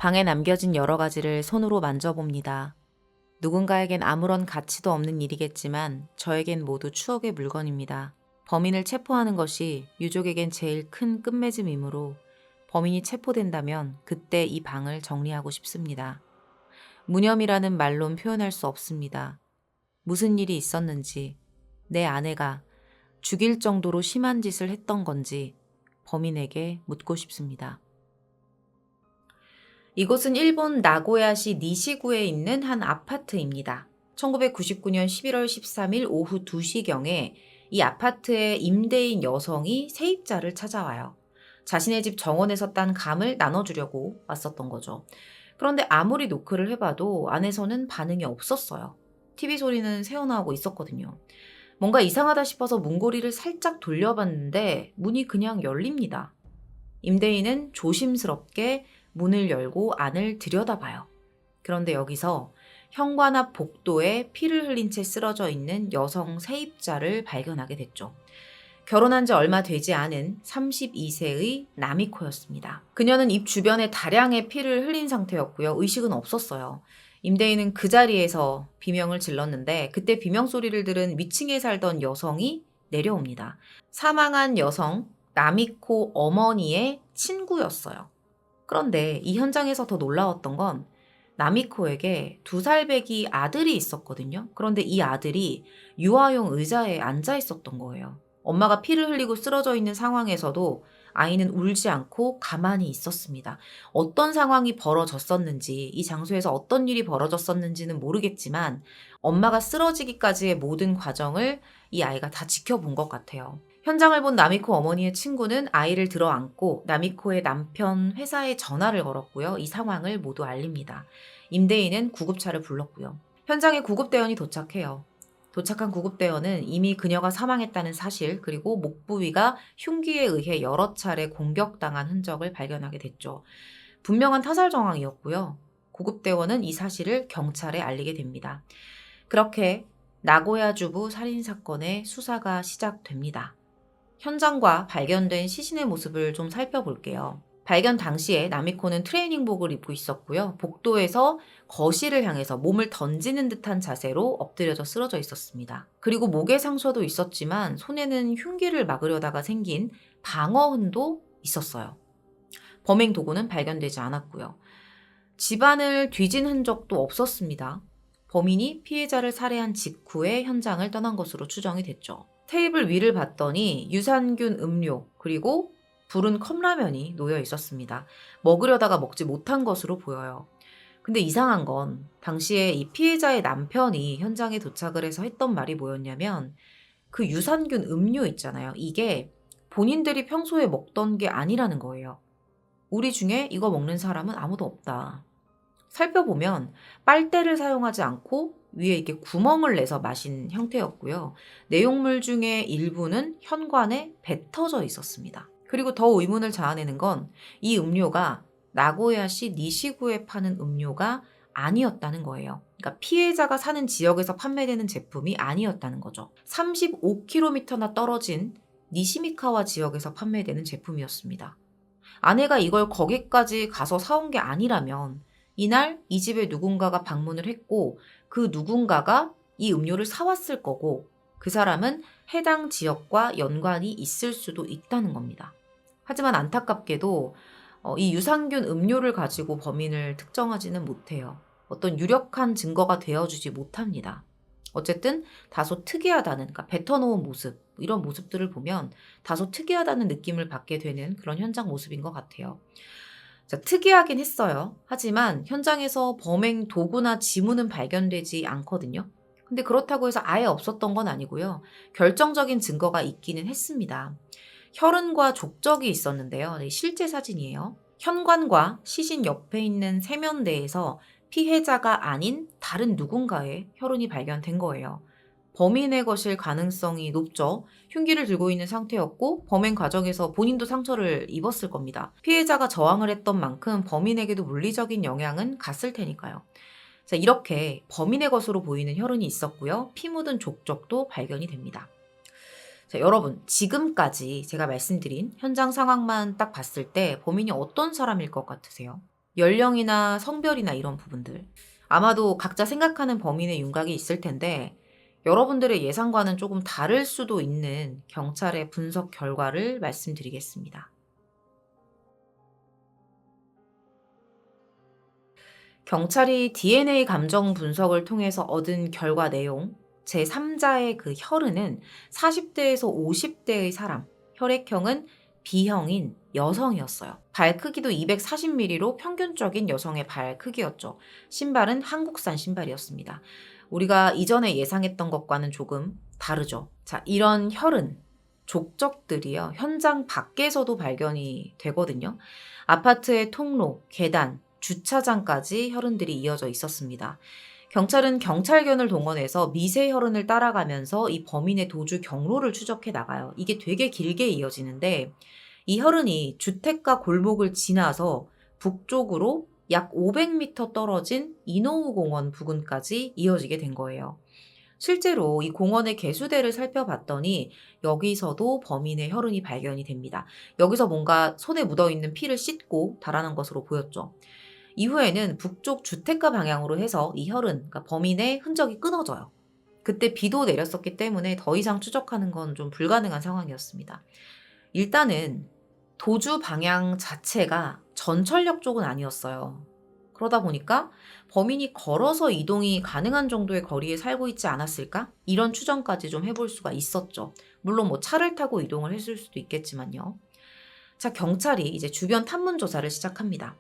방에 남겨진 여러 가지를 손으로 만져봅니다. 누군가에겐 아무런 가치도 없는 일이겠지만 저에겐 모두 추억의 물건입니다. 범인을 체포하는 것이 유족에겐 제일 큰 끝맺음이므로 범인이 체포된다면 그때 이 방을 정리하고 싶습니다. 무념이라는 말론 표현할 수 없습니다. 무슨 일이 있었는지, 내 아내가 죽일 정도로 심한 짓을 했던 건지 범인에게 묻고 싶습니다. 이곳은 일본 나고야시 니시구에 있는 한 아파트입니다. 1999년 11월 13일 오후 2시경에 이 아파트의 임대인 여성이 세입자를 찾아와요. 자신의 집 정원에서 딴 감을 나눠주려고 왔었던 거죠. 그런데 아무리 노크를 해봐도 안에서는 반응이 없었어요. TV 소리는 새어나오고 있었거든요. 뭔가 이상하다 싶어서 문고리를 살짝 돌려봤는데 문이 그냥 열립니다. 임대인은 조심스럽게 문을 열고 안을 들여다봐요. 그런데 여기서 현관 앞 복도에 피를 흘린 채 쓰러져 있는 여성 세입자를 발견하게 됐죠. 결혼한 지 얼마 되지 않은 32세의 나미코였습니다. 그녀는 입 주변에 다량의 피를 흘린 상태였고요. 의식은 없었어요. 임대인은 그 자리에서 비명을 질렀는데 그때 비명 소리를 들은 위층에 살던 여성이 내려옵니다. 사망한 여성 나미코 어머니의 친구였어요. 그런데 이 현장에서 더 놀라웠던 건 나미코에게 2살배기 아들이 있었거든요. 그런데 이 아들이 유아용 의자에 앉아 있었던 거예요. 엄마가 피를 흘리고 쓰러져 있는 상황에서도 아이는 울지 않고 가만히 있었습니다. 어떤 상황이 벌어졌었는지, 이 장소에서 어떤 일이 벌어졌었는지는 모르겠지만 엄마가 쓰러지기까지의 모든 과정을 이 아이가 다 지켜본 것 같아요. 현장을 본 나미코 어머니의 친구는 아이를 들어 안고 나미코의 남편 회사에 전화를 걸었고요. 이 상황을 모두 알립니다. 임대인은 구급차를 불렀고요. 현장에 구급대원이 도착해요. 도착한 구급대원은 이미 그녀가 사망했다는 사실 그리고 목 부위가 흉기에 의해 여러 차례 공격당한 흔적을 발견하게 됐죠. 분명한 타살 정황이었고요. 구급대원은 이 사실을 경찰에 알리게 됩니다. 그렇게 나고야 주부 살인사건의 수사가 시작됩니다. 현장과 발견된 시신의 모습을 좀 살펴볼게요. 발견 당시에 나미코는 트레이닝복을 입고 있었고요. 복도에서 거실을 향해서 몸을 던지는 듯한 자세로 엎드려져 쓰러져 있었습니다. 그리고 목에 상처도 있었지만 손에는 흉기를 막으려다가 생긴 방어흔도 있었어요. 범행 도구는 발견되지 않았고요. 집안을 뒤진 흔적도 없었습니다. 범인이 피해자를 살해한 직후에 현장을 떠난 것으로 추정이 됐죠. 테이블 위를 봤더니 유산균 음료 그리고 부른 컵라면이 놓여 있었습니다. 먹으려다가 먹지 못한 것으로 보여요. 근데 이상한 건 당시에 이 피해자의 남편이 현장에 도착을 해서 했던 말이 뭐였냐면 그 유산균 음료 있잖아요. 이게 본인들이 평소에 먹던 게 아니라는 거예요. 우리 중에 이거 먹는 사람은 아무도 없다. 살펴보면 빨대를 사용하지 않고 위에 이렇게 구멍을 내서 마신 형태였고요. 내용물 중에 일부는 현관에 뱉어져 있었습니다. 그리고 더 의문을 자아내는 건 이 음료가 나고야시 니시구에 파는 음료가 아니었다는 거예요. 그러니까 피해자가 사는 지역에서 판매되는 제품이 아니었다는 거죠. 35km나 떨어진 니시미카와 지역에서 판매되는 제품이었습니다. 아내가 이걸 거기까지 가서 사온 게 아니라면 이날 이 집에 누군가가 방문을 했고 그 누군가가 이 음료를 사왔을 거고 그 사람은 해당 지역과 연관이 있을 수도 있다는 겁니다. 하지만 안타깝게도 이 유산균 음료를 가지고 범인을 특정하지는 못해요. 어떤 유력한 증거가 되어주지 못합니다. 어쨌든 다소 특이하다는, 그러니까 뱉어놓은 모습, 이런 모습들을 보면 다소 특이하다는 느낌을 받게 되는 그런 현장 모습인 것 같아요. 자, 특이하긴 했어요. 하지만 현장에서 범행 도구나 지문은 발견되지 않거든요. 근데 그렇다고 해서 아예 없었던 건 아니고요. 결정적인 증거가 있기는 했습니다. 혈흔과 족적이 있었는데요. 네, 실제 사진이에요. 현관과 시신 옆에 있는 세면대에서 피해자가 아닌 다른 누군가의 혈흔이 발견된 거예요. 범인의 것일 가능성이 높죠. 흉기를 들고 있는 상태였고 범행 과정에서 본인도 상처를 입었을 겁니다. 피해자가 저항을 했던 만큼 범인에게도 물리적인 영향은 갔을 테니까요. 자, 이렇게 범인의 것으로 보이는 혈흔이 있었고요. 피 묻은 족적도 발견이 됩니다. 자, 여러분, 지금까지 제가 말씀드린 현장 상황만 딱 봤을 때 범인이 어떤 사람일 것 같으세요? 연령이나 성별이나 이런 부분들. 아마도 각자 생각하는 범인의 윤곽이 있을 텐데 여러분들의 예상과는 조금 다를 수도 있는 경찰의 분석 결과를 말씀드리겠습니다. 경찰이 DNA 감정 분석을 통해서 얻은 결과 내용, 제3자의 그 혈흔은 40대에서 50대의 사람, 혈액형은 B형인 여성이었어요. 발 크기도 240mm로 평균적인 여성의 발 크기였죠. 신발은 한국산 신발이었습니다. 우리가 이전에 예상했던 것과는 조금 다르죠. 자, 이런 혈흔, 족적들이요, 현장 밖에서도 발견이 되거든요. 아파트의 통로, 계단, 주차장까지 혈흔들이 이어져 있었습니다. 경찰은 경찰견을 동원해서 미세 혈흔을 따라가면서 이 범인의 도주 경로를 추적해 나가요. 이게 되게 길게 이어지는데 이 혈흔이 주택가 골목을 지나서 북쪽으로 약 500m 떨어진 이노우 공원 부근까지 이어지게 된 거예요. 실제로 이 공원의 개수대를 살펴봤더니 여기서도 범인의 혈흔이 발견이 됩니다. 여기서 뭔가 손에 묻어있는 피를 씻고 달아난 것으로 보였죠. 이후에는 북쪽 주택가 방향으로 해서 이 혈흔, 그러니까 범인의 흔적이 끊어져요. 그때 비도 내렸었기 때문에 더 이상 추적하는 건 좀 불가능한 상황이었습니다. 일단은 도주 방향 자체가 전철역 쪽은 아니었어요. 그러다 보니까 범인이 걸어서 이동이 가능한 정도의 거리에 살고 있지 않았을까? 이런 추정까지 좀 해볼 수가 있었죠. 물론 뭐 차를 타고 이동을 했을 수도 있겠지만요. 자, 경찰이 이제 주변 탐문 조사를 시작합니다.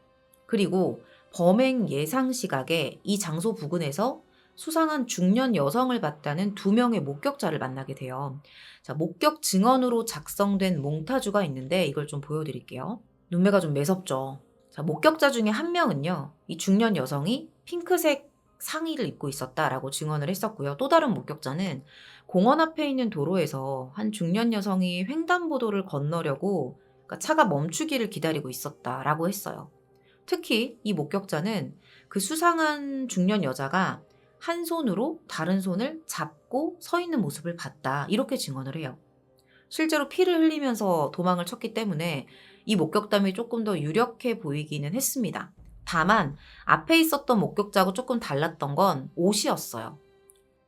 그리고 범행 예상 시각에 이 장소 부근에서 수상한 중년 여성을 봤다는 2명의 목격자를 만나게 돼요. 자, 목격 증언으로 작성된 몽타주가 있는데 이걸 좀 보여드릴게요. 눈매가 좀 매섭죠. 자, 목격자 중에 한 명은요, 이 중년 여성이 핑크색 상의를 입고 있었다라고 증언을 했었고요. 또 다른 목격자는 공원 앞에 있는 도로에서 한 중년 여성이 횡단보도를 건너려고 그러니까 차가 멈추기를 기다리고 있었다라고 했어요. 특히 이 목격자는 그 수상한 중년 여자가 한 손으로 다른 손을 잡고 서 있는 모습을 봤다. 이렇게 증언을 해요. 실제로 피를 흘리면서 도망을 쳤기 때문에 이 목격담이 조금 더 유력해 보이기는 했습니다. 다만 앞에 있었던 목격자하고 조금 달랐던 건 옷이었어요.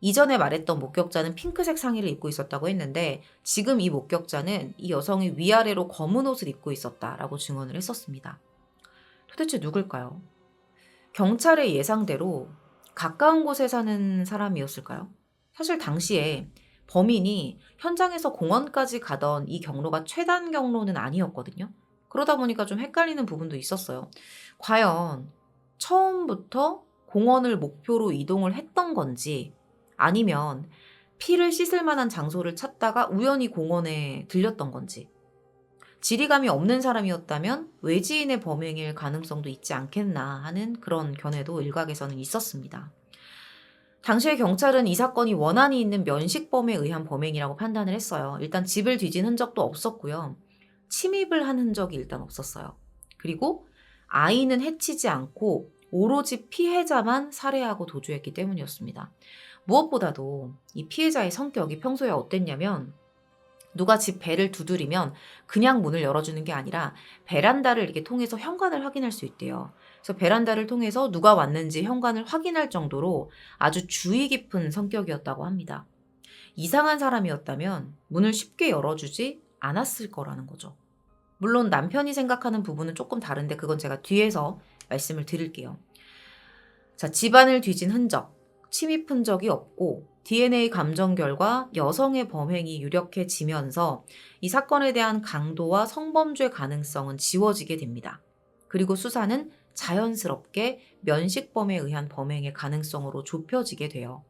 이전에 말했던 목격자는 핑크색 상의를 입고 있었다고 했는데 지금 이 목격자는 이 여성이 위아래로 검은 옷을 입고 있었다라고 증언을 했었습니다. 도대체 누굴까요? 경찰의 예상대로 가까운 곳에 사는 사람이었을까요? 사실 당시에 범인이 현장에서 공원까지 가던 이 경로가 최단 경로는 아니었거든요. 그러다 보니까 좀 헷갈리는 부분도 있었어요. 과연 처음부터 공원을 목표로 이동을 했던 건지 아니면 피를 씻을 만한 장소를 찾다가 우연히 공원에 들렸던 건지 지리감이 없는 사람이었다면 외지인의 범행일 가능성도 있지 않겠나 하는 그런 견해도 일각에서는 있었습니다. 당시에 경찰은 이 사건이 원한이 있는 면식범에 의한 범행이라고 판단을 했어요. 일단 집을 뒤진 흔적도 없었고요. 침입을 한 흔적이 일단 없었어요. 그리고 아이는 해치지 않고 오로지 피해자만 살해하고 도주했기 때문이었습니다. 무엇보다도 이 피해자의 성격이 평소에 어땠냐면 누가 집 배를 두드리면 그냥 문을 열어주는 게 아니라 베란다를 이렇게 통해서 현관을 확인할 수 있대요. 그래서 베란다를 통해서 누가 왔는지 현관을 확인할 정도로 아주 주의 깊은 성격이었다고 합니다. 이상한 사람이었다면 문을 쉽게 열어주지 않았을 거라는 거죠. 물론 남편이 생각하는 부분은 조금 다른데 그건 제가 뒤에서 말씀을 드릴게요. 자, 집안을 뒤진 흔적, 침입 흔적이 없고 DNA 감정 결과 여성의 범행이 유력해지면서 이 사건에 대한 강도와 성범죄 가능성은 지워지게 됩니다. 그리고 수사는 자연스럽게 면식범에 의한 범행의 가능성으로 좁혀지게 돼요.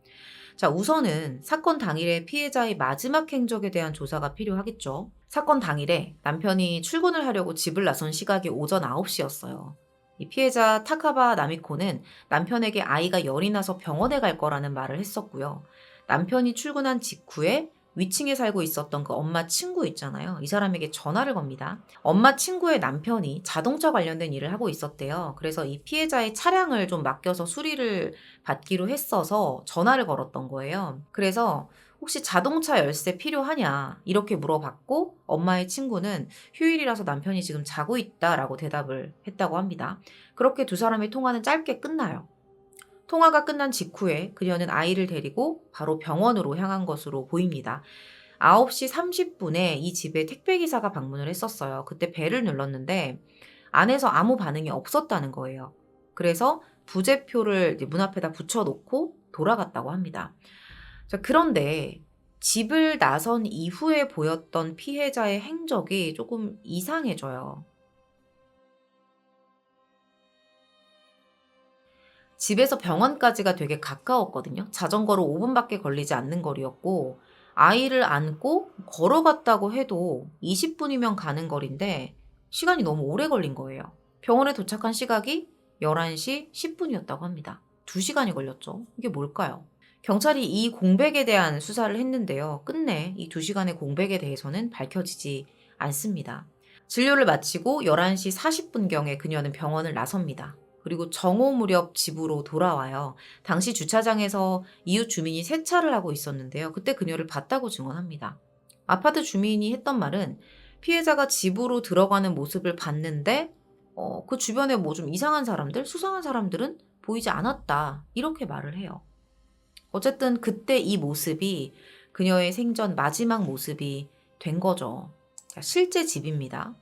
자, 우선은 사건 당일에 피해자의 마지막 행적에 대한 조사가 필요하겠죠. 사건 당일에 남편이 출근을 하려고 집을 나선 시각이 오전 9시였어요. 이 피해자 타카바 나미코는 남편에게 아이가 열이 나서 병원에 갈 거라는 말을 했었고요. 남편이 출근한 직후에 위층에 살고 있었던 그 엄마 친구 있잖아요. 이 사람에게 전화를 겁니다. 엄마 친구의 남편이 자동차 관련된 일을 하고 있었대요. 그래서 이 피해자의 차량을 좀 맡겨서 수리를 받기로 했어서 전화를 걸었던 거예요. 그래서 혹시 자동차 열쇠 필요하냐? 이렇게 물어봤고 엄마의 친구는 휴일이라서 남편이 지금 자고 있다라고 대답을 했다고 합니다. 그렇게 두 사람의 통화는 짧게 끝나요. 통화가 끝난 직후에 그녀는 아이를 데리고 바로 병원으로 향한 것으로 보입니다. 9시 30분에 이 집에 택배기사가 방문을 했었어요. 그때 벨을 눌렀는데 안에서 아무 반응이 없었다는 거예요. 그래서 부재표를 이제 문 앞에다 붙여놓고 돌아갔다고 합니다. 자, 그런데 집을 나선 이후에 보였던 피해자의 행적이 조금 이상해져요. 집에서 병원까지가 되게 가까웠거든요. 자전거로 5분밖에 걸리지 않는 거리였고 아이를 안고 걸어갔다고 해도 20분이면 가는 거리인데 시간이 너무 오래 걸린 거예요. 병원에 도착한 시각이 11시 10분이었다고 합니다. 2시간이 걸렸죠. 이게 뭘까요? 경찰이 이 공백에 대한 수사를 했는데요. 끝내 이 2시간의 공백에 대해서는 밝혀지지 않습니다. 진료를 마치고 11시 40분경에 그녀는 병원을 나섭니다. 그리고 정오 무렵 집으로 돌아와요. 당시 주차장에서 이웃 주민이 세차를 하고 있었는데요. 그때 그녀를 봤다고 증언합니다. 아파트 주민이 했던 말은 피해자가 집으로 들어가는 모습을 봤는데 그 주변에 뭐 좀 이상한 사람들, 수상한 사람들은 보이지 않았다. 이렇게 말을 해요. 어쨌든 그때 이 모습이 그녀의 생전 마지막 모습이 된 거죠. 자, 실제 집입니다.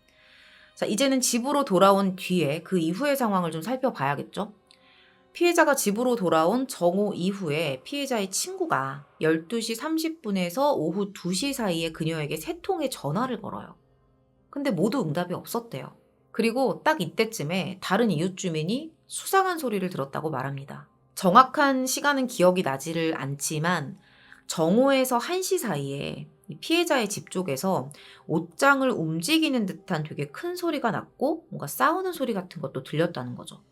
자, 이제는 집으로 돌아온 뒤에 그 이후의 상황을 좀 살펴봐야겠죠? 피해자가 집으로 돌아온 정오 이후에 피해자의 친구가 12시 30분에서 오후 2시 사이에 그녀에게 3통의 전화를 걸어요. 근데 모두 응답이 없었대요. 그리고 딱 이때쯤에 다른 이웃 주민이 수상한 소리를 들었다고 말합니다. 정확한 시간은 기억이 나지를 않지만 정오에서 1시 사이에 이 피해자의 집 쪽에서 옷장을 움직이는 듯한 되게 큰 소리가 났고 뭔가 싸우는 소리 같은 것도 들렸다는 거죠.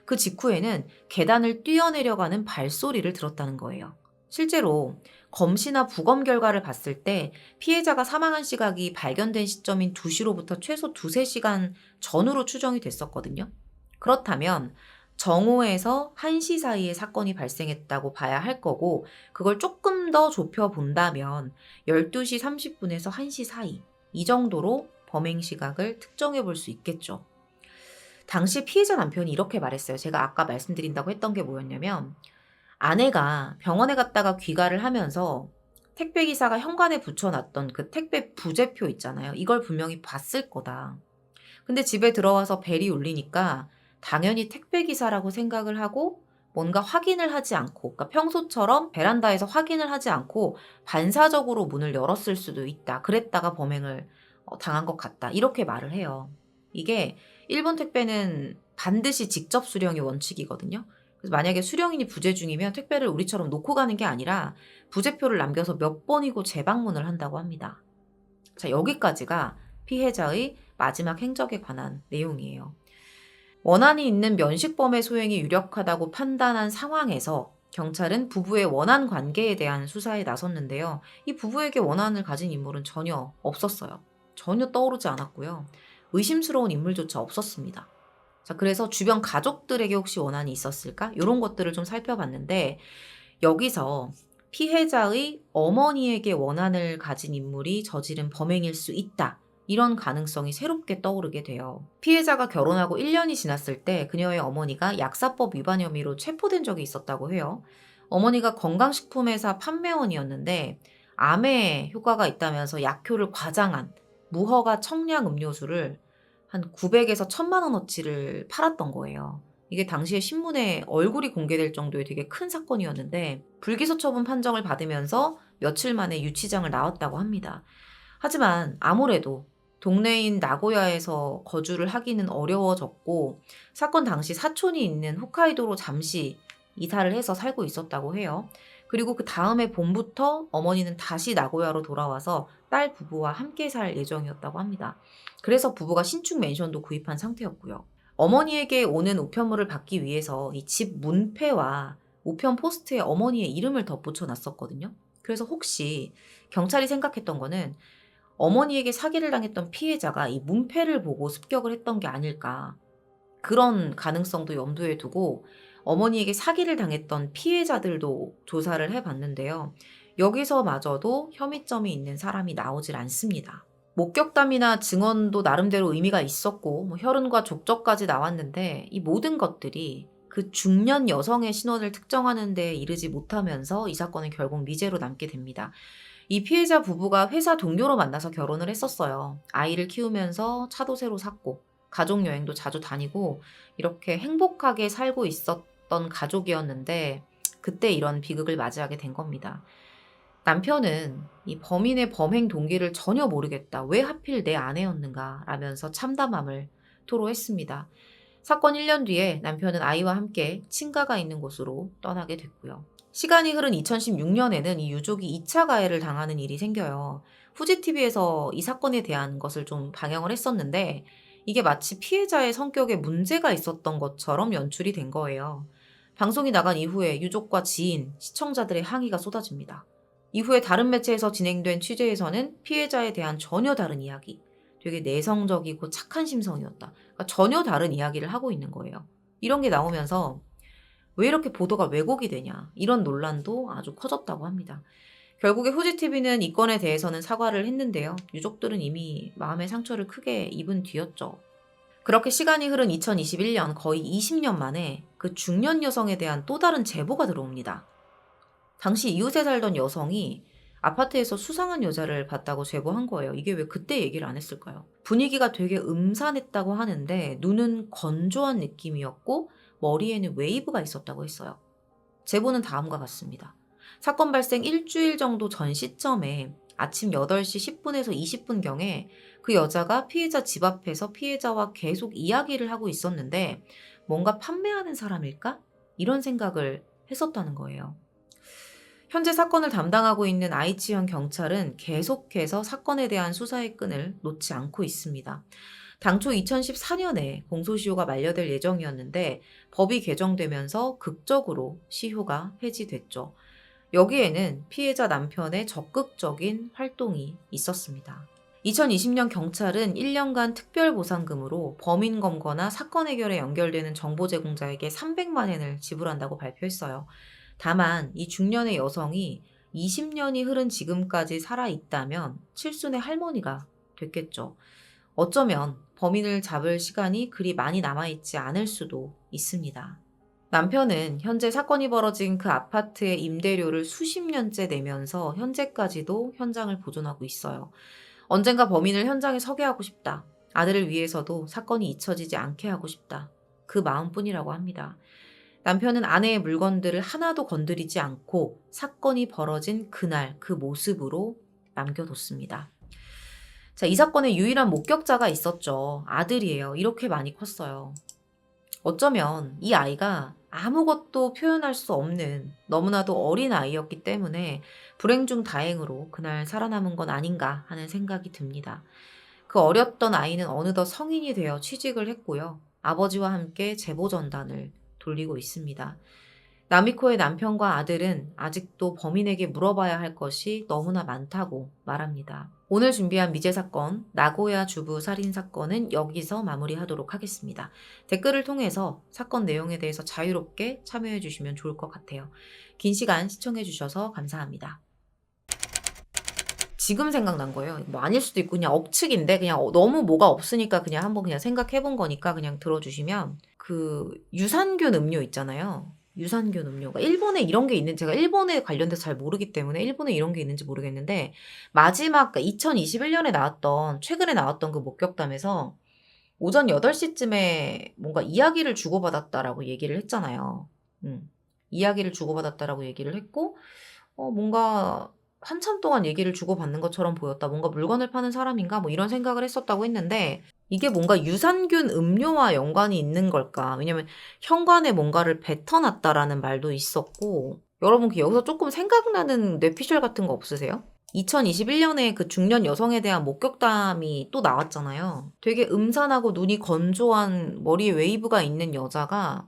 그 직후에는 계단을 뛰어내려가는 발소리를 들었다는 거예요. 실제로 검시나 부검 결과를 봤을 때 피해자가 사망한 시각이 발견된 시점인 2시로부터 최소 2~3시간 전후로 추정이 됐었거든요. 그렇다면 정오에서 1시 사이에 사건이 발생했다고 봐야 할 거고 그걸 조금 더 좁혀 본다면 12시 30분에서 1시 사이 이 정도로 범행 시각을 특정해 볼 수 있겠죠. 당시 피해자 남편이 이렇게 말했어요. 제가 아까 말씀드린다고 했던 게 뭐였냐면 아내가 병원에 갔다가 귀가를 하면서 택배기사가 현관에 붙여놨던 그 택배 부재표 있잖아요. 이걸 분명히 봤을 거다. 근데 집에 들어와서 벨이 울리니까 당연히 택배기사라고 생각을 하고 뭔가 확인을 하지 않고, 그러니까 평소처럼 베란다에서 확인을 하지 않고 반사적으로 문을 열었을 수도 있다. 그랬다가 범행을 당한 것 같다. 이렇게 말을 해요. 이게 일본 택배는 반드시 직접 수령이 원칙이거든요. 그래서 만약에 수령인이 부재 중이면 택배를 우리처럼 놓고 가는 게 아니라 부재표를 남겨서 몇 번이고 재방문을 한다고 합니다. 자, 여기까지가 피해자의 마지막 행적에 관한 내용이에요. 원한이 있는 면식범의 소행이 유력하다고 판단한 상황에서 경찰은 부부의 원한 관계에 대한 수사에 나섰는데요. 이 부부에게 원한을 가진 인물은 전혀 없었어요. 전혀 떠오르지 않았고요. 의심스러운 인물조차 없었습니다. 자, 그래서 주변 가족들에게 혹시 원한이 있었을까? 이런 것들을 좀 살펴봤는데 여기서 피해자의 어머니에게 원한을 가진 인물이 저지른 범행일 수 있다. 이런 가능성이 새롭게 떠오르게 돼요. 피해자가 결혼하고 1년이 지났을 때 그녀의 어머니가 약사법 위반 혐의로 체포된 적이 있었다고 해요. 어머니가 건강식품회사 판매원이었는데 암에 효과가 있다면서 약효를 과장한 무허가 청량 음료수를 한 900에서 1000만 원어치를 팔았던 거예요. 이게 당시에 신문에 얼굴이 공개될 정도의 되게 큰 사건이었는데 불기소 처분 판정을 받으면서 며칠 만에 유치장을 나왔다고 합니다. 하지만 아무래도 동네인 나고야에서 거주를 하기는 어려워졌고 사건 당시 사촌이 있는 홋카이도로 잠시 이사를 해서 살고 있었다고 해요. 그리고 그 다음에 봄부터 어머니는 다시 나고야로 돌아와서 딸 부부와 함께 살 예정이었다고 합니다. 그래서 부부가 신축 맨션도 구입한 상태였고요. 어머니에게 오는 우편물을 받기 위해서 이 집 문패와 우편 포스트에 어머니의 이름을 덧붙여 놨었거든요. 그래서 혹시 경찰이 생각했던 거는 어머니에게 사기를 당했던 피해자가 이 문패를 보고 습격을 했던 게 아닐까. 그런 가능성도 염두에 두고 어머니에게 사기를 당했던 피해자들도 조사를 해봤는데요. 여기서마저도 혐의점이 있는 사람이 나오질 않습니다. 목격담이나 증언도 나름대로 의미가 있었고 혈흔과 족적까지 나왔는데 이 모든 것들이 그 중년 여성의 신원을 특정하는 데 이르지 못하면서 이 사건은 결국 미제로 남게 됩니다. 이 피해자 부부가 회사 동료로 만나서 결혼을 했었어요. 아이를 키우면서 차도 새로 샀고 가족 여행도 자주 다니고 이렇게 행복하게 살고 있었던 가족이었는데 그때 이런 비극을 맞이하게 된 겁니다. 남편은 이 범인의 범행 동기를 전혀 모르겠다. 왜 하필 내 아내였는가? 라면서 참담함을 토로했습니다. 사건 1년 뒤에 남편은 아이와 함께 친가가 있는 곳으로 떠나게 됐고요. 시간이 흐른 2016년에는 이 유족이 2차 가해를 당하는 일이 생겨요. 후지TV에서 이 사건에 대한 것을 좀 방영을 했었는데 이게 마치 피해자의 성격에 문제가 있었던 것처럼 연출이 된 거예요. 방송이 나간 이후에 유족과 지인, 시청자들의 항의가 쏟아집니다. 이후에 다른 매체에서 진행된 취재에서는 피해자에 대한 전혀 다른 이야기, 되게 내성적이고 착한 심성이었다. 그러니까 전혀 다른 이야기를 하고 있는 거예요. 이런 게 나오면서 왜 이렇게 보도가 왜곡이 되냐 이런 논란도 아주 커졌다고 합니다. 결국에 후지TV는 이 건에 대해서는 사과를 했는데요. 유족들은 이미 마음의 상처를 크게 입은 뒤였죠. 그렇게 시간이 흐른 2021년 거의 20년 만에 그 중년 여성에 대한 또 다른 제보가 들어옵니다. 당시 이웃에 살던 여성이 아파트에서 수상한 여자를 봤다고 제보한 거예요. 이게 왜 그때 얘기를 안 했을까요? 분위기가 되게 음산했다고 하는데 눈은 건조한 느낌이었고 머리에는 웨이브가 있었다고 했어요. 제보는 다음과 같습니다. 사건 발생 일주일 정도 전 시점에 아침 8시 10분에서 20분경에 그 여자가 피해자 집 앞에서 피해자와 계속 이야기를 하고 있었는데 뭔가 판매하는 사람일까? 이런 생각을 했었다는 거예요. 현재 사건을 담당하고 있는 아이치현 경찰은 계속해서 사건에 대한 수사의 끈을 놓지 않고 있습니다. 당초 2014년에 공소시효가 만료될 예정이었는데 법이 개정되면서 극적으로 시효가 해지됐죠. 여기에는 피해자 남편의 적극적인 활동이 있었습니다. 2020년 경찰은 1년간 특별보상금으로 범인 검거나 사건 해결에 연결되는 정보 제공자에게 300만 엔을 지불한다고 발표했어요. 다만 이 중년의 여성이 20년이 흐른 지금까지 살아있다면 칠순의 할머니가 됐겠죠. 어쩌면 범인을 잡을 시간이 그리 많이 남아있지 않을 수도 있습니다. 남편은 현재 사건이 벌어진 그 아파트의 임대료를 수십 년째 내면서 현재까지도 현장을 보존하고 있어요. 언젠가 범인을 현장에 서게 하고 싶다. 아들을 위해서도 사건이 잊혀지지 않게 하고 싶다. 그 마음뿐이라고 합니다. 남편은 아내의 물건들을 하나도 건드리지 않고 사건이 벌어진 그날 그 모습으로 남겨뒀습니다. 자, 이 사건의 유일한 목격자가 있었죠. 아들이에요. 이렇게 많이 컸어요. 어쩌면 이 아이가 아무것도 표현할 수 없는 너무나도 어린 아이였기 때문에 불행 중 다행으로 그날 살아남은 건 아닌가 하는 생각이 듭니다. 그 어렸던 아이는 어느덧 성인이 되어 취직을 했고요. 아버지와 함께 제보 전단을 돌리고 있습니다. 나미코의 남편과 아들은 아직도 범인에게 물어봐야 할 것이 너무나 많다고 말합니다. 오늘 준비한 미제 사건, 나고야 주부 살인 사건은 여기서 마무리하도록 하겠습니다. 댓글을 통해서 사건 내용에 대해서 자유롭게 참여해 주시면 좋을 것 같아요. 긴 시간 시청해 주셔서 감사합니다. 지금 생각난 거예요. 뭐 아닐 수도 있고 그냥 억측인데 그냥 너무 뭐가 없으니까 그냥 한번 그냥 생각해 본 거니까 그냥 들어주시면 그 유산균 음료 있잖아요. 유산균 음료가 일본에 이런 게 있는 제가 일본에 관련돼서 잘 모르기 때문에 일본에 이런 게 있는지 모르겠는데 마지막 2021년에 나왔던 최근에 나왔던 그 목격담에서 오전 8시쯤에 뭔가 이야기를 주고받았다라고 얘기를 했잖아요. 이야기를 주고받았다라고 얘기를 했고 뭔가 한참 동안 얘기를 주고받는 것처럼 보였다. 뭔가 물건을 파는 사람인가? 뭐 이런 생각을 했었다고 했는데 이게 뭔가 유산균 음료와 연관이 있는 걸까? 왜냐면 현관에 뭔가를 뱉어놨다라는 말도 있었고 여러분 여기서 조금 생각나는 뇌피셜 같은 거 없으세요? 2021년에 그 중년 여성에 대한 목격담이 또 나왔잖아요. 되게 음산하고 눈이 건조한 머리에 웨이브가 있는 여자가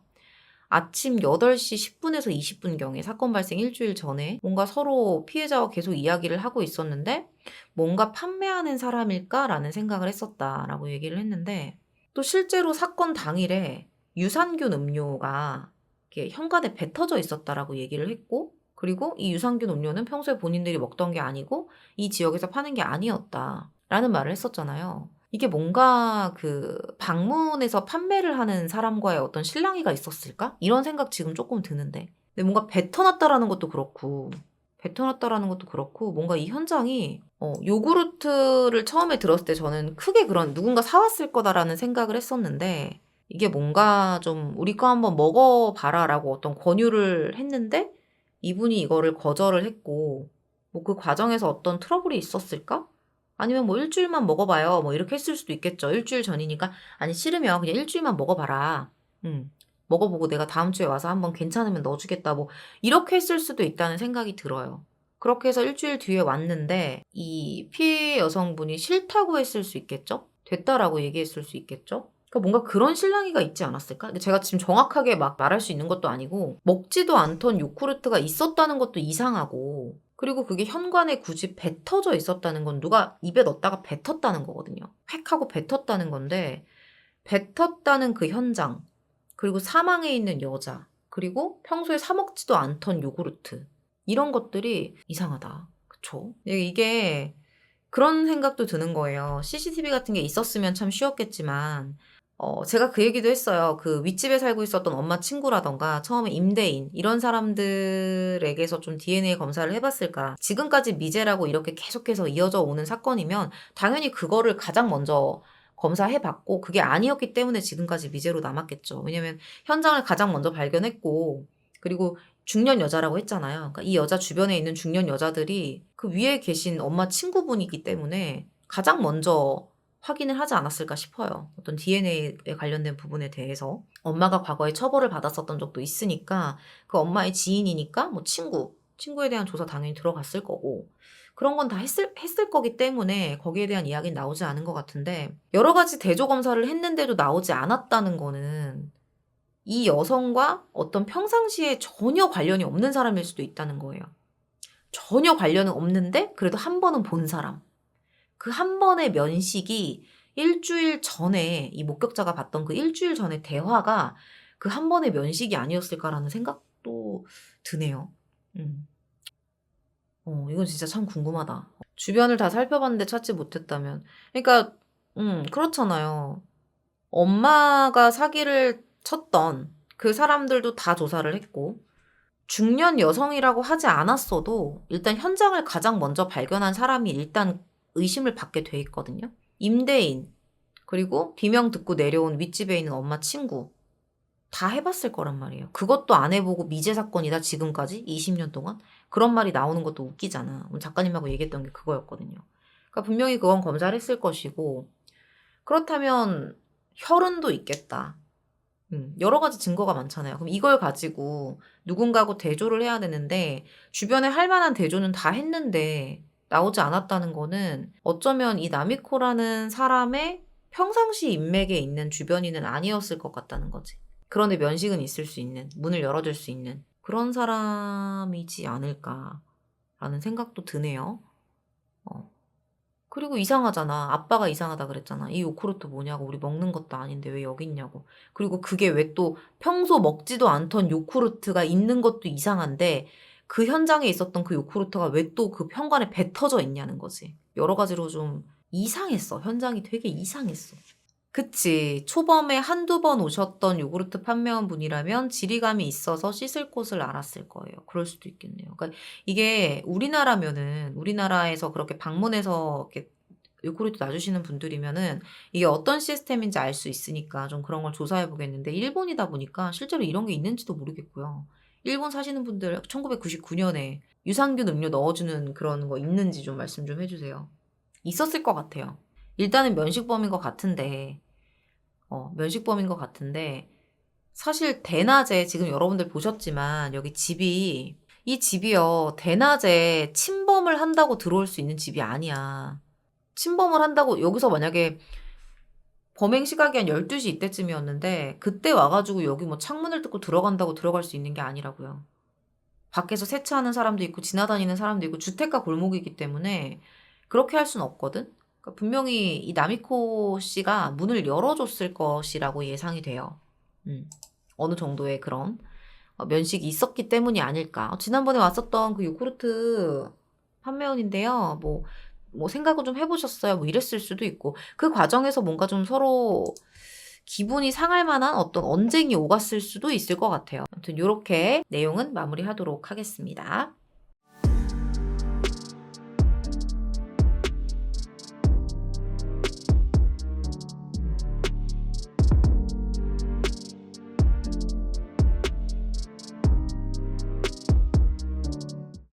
아침 8시 10분에서 20분경에 사건 발생 일주일 전에 뭔가 서로 피해자와 계속 이야기를 하고 있었는데 뭔가 판매하는 사람일까라는 생각을 했었다라고 얘기를 했는데 또 실제로 사건 당일에 유산균 음료가 이렇게 현관에 뱉어져 있었다라고 얘기를 했고 그리고 이 유산균 음료는 평소에 본인들이 먹던 게 아니고 이 지역에서 파는 게 아니었다. 라는 말을 했었잖아요. 이게 뭔가 그 방문해서 판매를 하는 사람과의 어떤 실랑이가 있었을까? 이런 생각 지금 조금 드는데. 근데 뭔가 뱉어놨다라는 것도 그렇고, 뭔가 이 현장이 요구르트를 처음에 들었을 때 저는 크게 그런 누군가 사왔을 거다라는 생각을 했었는데, 이게 뭔가 좀 우리 거 한번 먹어봐라라고 어떤 권유를 했는데 이분이 이거를 거절을 했고, 뭐 그 과정에서 어떤 트러블이 있었을까? 아니면 뭐 일주일만 먹어봐요. 뭐 이렇게 했을 수도 있겠죠. 일주일 전이니까 아니 싫으면 그냥 일주일만 먹어봐라. 먹어보고 내가 다음 주에 와서 한번 괜찮으면 넣어주겠다. 뭐 이렇게 했을 수도 있다는 생각이 들어요. 그렇게 해서 일주일 뒤에 왔는데 이 피해 여성분이 싫다고 했을 수 있겠죠? 됐다라고 얘기했을 수 있겠죠? 그러니까 뭔가 그런 실랑이가 있지 않았을까? 근데 제가 지금 정확하게 막 말할 수 있는 것도 아니고 먹지도 않던 요구르트가 있었다는 것도 이상하고 그리고 그게 현관에 굳이 뱉어져 있었다는 건 누가 입에 넣었다가 뱉었다는 거거든요. 획 하고 뱉었다는 건데 뱉었다는 그 현장 그리고 사망해 있는 여자 그리고 평소에 사 먹지도 않던 요구르트 이런 것들이 이상하다. 그쵸? 이게 그런 생각도 드는 거예요. CCTV 같은 게 있었으면 참 쉬웠겠지만 제가 그 얘기도 했어요. 그 윗집에 살고 있었던 엄마 친구라던가 처음에 임대인 이런 사람들에게서 좀 DNA 검사를 해봤을까. 지금까지 미제라고 이렇게 계속해서 이어져 오는 사건이면 당연히 그거를 가장 먼저 검사해봤고 그게 아니었기 때문에 지금까지 미제로 남았겠죠. 왜냐면 현장을 가장 먼저 발견했고 그리고 중년 여자라고 했잖아요. 그러니까 이 여자 주변에 있는 중년 여자들이 그 위에 계신 엄마 친구분이기 때문에 가장 먼저 확인을 하지 않았을까 싶어요. 어떤 DNA에 관련된 부분에 대해서. 엄마가 과거에 처벌을 받았었던 적도 있으니까 그 엄마의 지인이니까 뭐 친구에 대한 조사 당연히 들어갔을 거고 그런 건 다 했을 거기 때문에 거기에 대한 이야기는 나오지 않은 것 같은데 여러 가지 대조 검사를 했는데도 나오지 않았다는 거는 이 여성과 어떤 평상시에 전혀 관련이 없는 사람일 수도 있다는 거예요. 전혀 관련은 없는데 그래도 한 번은 본 사람. 그 한 번의 면식이 일주일 전에 이 목격자가 봤던 그 일주일 전의 대화가 그 한 번의 면식이 아니었을까라는 생각도 드네요. 음. 이건 진짜 참 궁금하다. 주변을 다 살펴봤는데 찾지 못했다면. 그러니까, 그렇잖아요. 엄마가 사기를 쳤던 그 사람들도 다 조사를 했고, 중년 여성이라고 하지 않았어도 일단 현장을 가장 먼저 발견한 사람이 일단 의심을 받게 돼 있거든요. 임대인, 그리고 비명 듣고 내려온 윗집에 있는 엄마 친구. 다 해봤을 거란 말이에요. 그것도 안 해보고 미제 사건이다, 지금까지? 20년 동안? 그런 말이 나오는 것도 웃기잖아. 오늘 작가님하고 얘기했던 게 그거였거든요. 그러니까 분명히 그건 검사를 했을 것이고, 그렇다면 혈흔도 있겠다. 여러 가지 증거가 많잖아요. 그럼 이걸 가지고 누군가하고 대조를 해야 되는데 주변에 할 만한 대조는 다 했는데 나오지 않았다는 거는 어쩌면 이 나미코라는 사람의 평상시 인맥에 있는 주변인은 아니었을 것 같다는 거지. 그런데 면식은 있을 수 있는, 문을 열어줄 수 있는 그런 사람이지 않을까라는 생각도 드네요. 어. 그리고 이상하잖아. 아빠가 이상하다 그랬잖아. 이 요구르트 뭐냐고. 우리 먹는 것도 아닌데 왜 여기 있냐고. 그리고 그게 왜 또 평소 먹지도 않던 요구르트가 있는 것도 이상한데 그 현장에 있었던 그 요구르트가 왜 또 그 현관에 뱉어져 있냐는 거지. 여러 가지로 좀 이상했어. 현장이 되게 이상했어. 그치. 초범에 한두 번 오셨던 요구르트 판매원 분이라면 지리감이 있어서 씻을 곳을 알았을 거예요. 그럴 수도 있겠네요. 그러니까 이게 우리나라면은, 우리나라에서 그렇게 방문해서 이렇게 요구르트 놔주시는 분들이면은 이게 어떤 시스템인지 알 수 있으니까 좀 그런 걸 조사해 보겠는데 일본이다 보니까 실제로 이런 게 있는지도 모르겠고요. 일본 사시는 분들 1999년에 유산균 음료 넣어주는 그런 거 있는지 좀 말씀 좀 해주세요. 있었을 것 같아요. 일단은 면식범인 것 같은데 면식범인 것 같은데 사실 대낮에 지금 여러분들 보셨지만 여기 이 집이요 대낮에 침범을 한다고 들어올 수 있는 집이 아니야. 침범을 한다고 여기서 만약에 범행 시각이 한 12시 이때쯤이었는데 그때 와가지고 여기 뭐 창문을 뚫고 들어간다고 들어갈 수 있는 게 아니라고요. 밖에서 세차하는 사람도 있고 지나다니는 사람도 있고 주택가 골목이기 때문에 그렇게 할 수는 없거든. 그러니까 분명히 이 나미코 씨가 문을 열어줬을 것이라고 예상이 돼요. 어느 정도의 그런 면식이 있었기 때문이 아닐까. 지난번에 왔었던 그 요구르트 판매원인데요. 뭐 생각을 좀 해보셨어요? 뭐 이랬을 수도 있고 그 과정에서 뭔가 좀 서로 기분이 상할 만한 어떤 언쟁이 오갔을 수도 있을 것 같아요. 아무튼 요렇게 내용은 마무리하도록 하겠습니다.